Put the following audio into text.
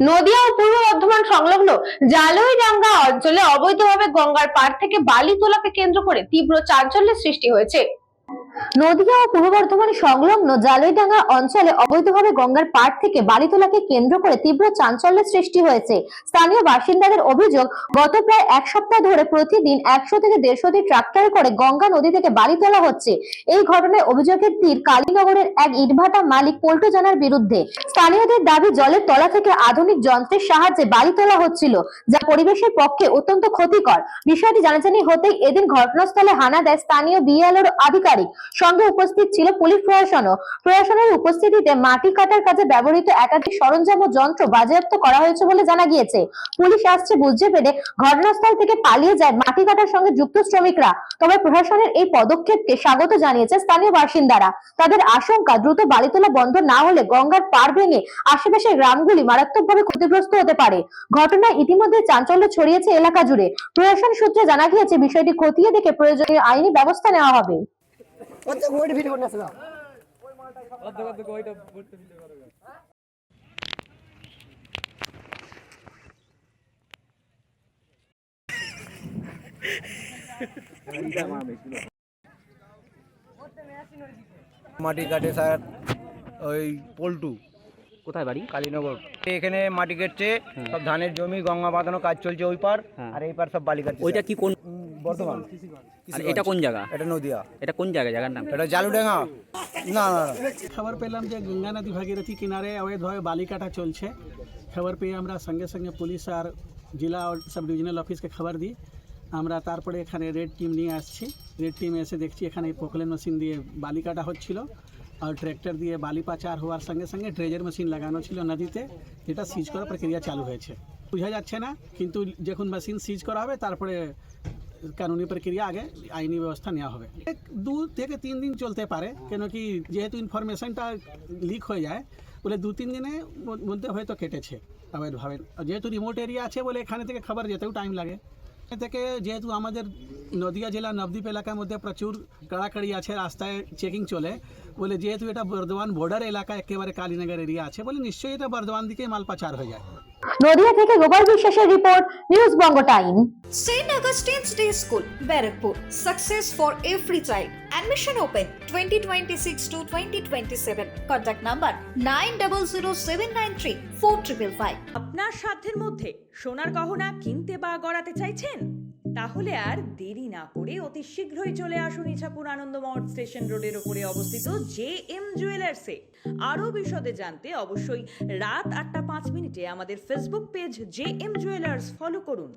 নদিয়া ও পূর্ব বর্ধমান সংলগ্ন জালইডাঙ্গা অঞ্চলে অবৈধভাবে গঙ্গার পাড় থেকে বালি তোলাকে কেন্দ্র করে তীব্র চাঞ্চল্যের সৃষ্টি হয়েছে। নদিয়া ও পূর্ব বর্ধমান সংলগ্ন জালইডাঙ্গা অঞ্চলে অবৈধভাবে গঙ্গার পাড় থেকে বালি তোলাকে কেন্দ্র করে তীব্র চাঞ্চল্যের সৃষ্টি হয়েছে। স্থানীয় বাসিন্দাদের অভিযোগ, গত প্রায় এক সপ্তাহ ধরে প্রতিদিন 100 থেকে 150টি ট্রাক্টরে করে গঙ্গা নদী থেকে বালি তোলা হচ্ছে। এই ঘটনায় অভিযোগের তীর কালীনগরের এক ইটভাটা মালিক পল্টু জানার বিরুদ্ধে। স্থানীয়দের দাবি, জলের তলা থেকে আধুনিক যন্ত্রের সাহায্যে বালি তোলা হচ্ছিল, যা পরিবেশের পক্ষে অত্যন্ত ক্ষতিকর। বিষয়টি জানাজানি হতেই এদিন ঘটনাস্থলে হানা দেয় স্থানীয় বিএলআর আধিকারিক। সঙ্গে উপস্থিত ছিল পুলিশ প্রশাসনও। প্রশাসনের উপস্থিতিতে মাটি কাটার কাজে ব্যবহৃত একাধিক সরঞ্জাম ও যন্ত্র বাজেয়াপ্ত করা হয়েছে বলে জানা গিয়েছে। পুলিশ আসছে বুঝতে পেরে ঘটনাস্থল থেকে পালিয়ে যায় মাটি কাটার সঙ্গে যুক্ত শ্রমিকরা। তবে প্রশাসনের এই পদক্ষেপকে স্বাগত জানিয়েছে স্থানীয় বাসিন্দারা। তাদের আশঙ্কা, দ্রুত বালি তোলা বন্ধ না হলে গঙ্গার পাড় ভেঙে আশেপাশের গ্রামগুলি মারাত্মকভাবে ক্ষতিগ্রস্ত হতে পারে। ঘটনায় ইতিমধ্যে চাঞ্চল্য ছড়িয়েছে এলাকা জুড়ে। প্রশাসন সূত্রে জানা গিয়েছে, বিষয়টি খতিয়ে দেখে প্রয়োজনীয় আইনি ব্যবস্থা নেওয়া হবে। মাটি কাটে স্যার, ওই পল্টু কোথায় বাড়ি? কালীনগর। এখানে মাটি কাটছে, সব ধানের জমি, গঙ্গা বাঁধানো কাজ চলছে ওই পার, আর এই পার সব বালি কাটছে। ওইটা কি কোন বর্ধমান? আর এটা কোন জায়গা? এটা নদিয়া। এটা কোন জায়গা, জায়গার নাম? এটা জালুডাঙ্গা। না না না, খবর পেলাম যে গঙ্গা নদী ভাগীরথী কিনারে অবৈধভাবে বালি কাটা চলছে। খবর পেয়ে আমরা সঙ্গে সঙ্গে পুলিশ আর জেলা আর সাব ডিভিশনাল অফিসকে খবর দিই। আমরা তারপরে এখানে রেড টিম নিয়ে আসছি। রেড টিম এসে দেখছি এখানে পোকলেন মেশিন দিয়ে বালি কাটা হচ্ছিল, আর ট্র্যাক্টর দিয়ে বালি পাচার হওয়ার সঙ্গে সঙ্গে ড্রেজার মেশিন লাগানো ছিল নদীতে, যেটা সিজ করার প্রক্রিয়া চালু হয়েছে। বোঝা যাচ্ছে না, কিন্তু যখন মেশিন সিজ করা হবে তারপরে কানুনি প্রক্রিয়া আগে আইনি ব্যবস্থা নেওয়া হবে। 2 থেকে 3 দিন চলতে পারে, কেন কি যেহেতু ইনফরমেশনটা লিক হয়ে যায় বলে 2-3 দিনের মধ্যে হয়তো কেটেছে অবৈধভাবে। যেহেতু রিমোট এরিয়া আছে বলে এখানে থেকে খবর যেতেও টাইম লাগে। থেকে যেহেতু আমাদের নদিয়া জেলা নবদ্বীপ এলাকার মধ্যে প্রচুর কড়াকড়ি আছে, রাস্তায় চেকিং চলে বলে, যেহেতু এটা বর্ধমান বর্ডার এলাকা, একেবারে কালীনগর এরিয়া আছে বলে নিশ্চয়ই এটা বর্ধমান দিকে মাল পাচার হয়ে যায়। নদিয়া থেকে গোপাল বিশ্বাসের report, news Banga time. St. Augustine's Day School, Barrackpur. Success for every child. Admission open 2026 to 2027. Contact number 9007934555. আপনার সাধ্যের মধ্যে সোনার গহনা কিনতে বা গড়াতে চাইছেন? তাহলে আর দেরি না করে অতি শীঘ্রই চলে আসুন ইছাপুর আনন্দমঠ স্টেশন রোডের উপরে অবস্থিত JM জুয়েলার্সে। আরও বিশদে জানতে অবশ্যই রাত 8টা 5 মিনিটে আমাদের Facebook page JM jewellers follow করুন।